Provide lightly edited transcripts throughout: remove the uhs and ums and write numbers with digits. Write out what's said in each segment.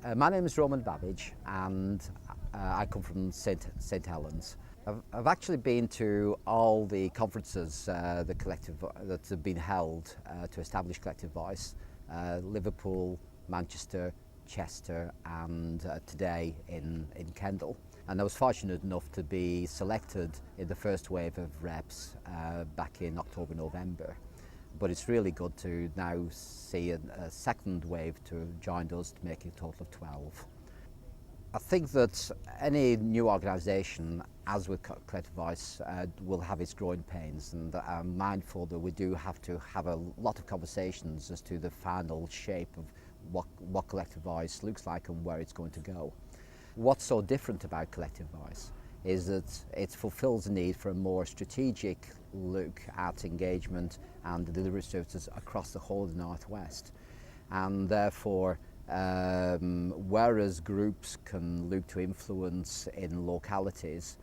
My name is Roman Babbage and I come from St Helens. I've actually been to all the conferences that have been held to establish Collective Voice, Liverpool, Manchester, Chester and today in Kendal. And I was fortunate enough to be selected in the first wave of reps back in October, November. But it's really good to now see a second wave to have joined us to make a total of 12. I think that any new organisation, as with Collective Voice, will have its growing pains, and I'm mindful that we do have to have a lot of conversations as to the final shape of what Collective Voice looks like and where it's going to go. What's so different about Collective Voice is that it fulfills the need for a more strategic look at engagement and the delivery services across the whole of the Northwest. And therefore, whereas groups can look to influence in localities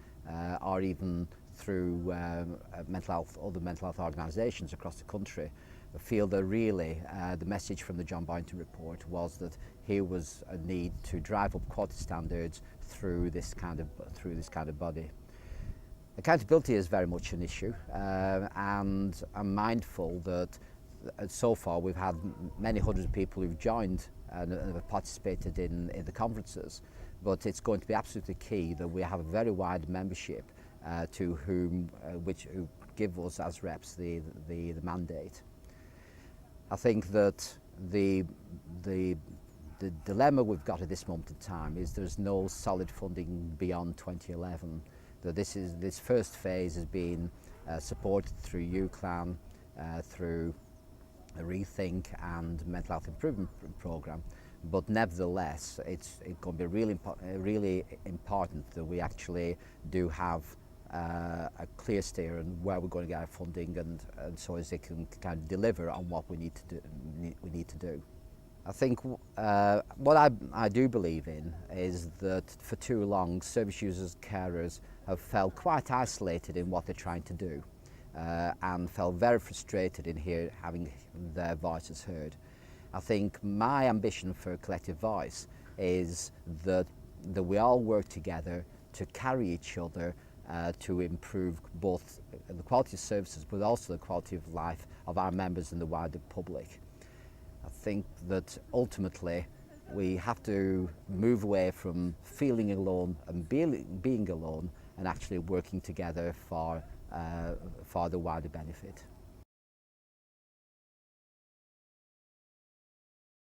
or even through other mental health organisations across the country, I feel that really the message from the John Boynton report was that here was a need to drive up quality standards through this kind of body. Accountability is very much an issue, and I'm mindful that so far we've had many hundreds of people who've joined and have participated in the conferences, but it's going to be absolutely key that we have a very wide membership who give us as reps the mandate. I think that the dilemma we've got at this moment in time is there's no solid funding beyond 2011. That this first phase has been supported through UCLAN, through a Rethink and Mental Health Improvement Programme, but nevertheless it's going to be really important that we actually do have a clear steer on where we're going to get our funding, and so as it can kind of deliver on what we need to do. I think what I do believe in is that for too long service users, carers have felt quite isolated in what they're trying to do and felt very frustrated in having their voices heard. I think my ambition for Collective Voice is that we all work together to carry each other to improve both the quality of services but also the quality of life of our members and the wider public. I think that ultimately we have to move away from feeling alone and being alone and actually working together for the wider benefit.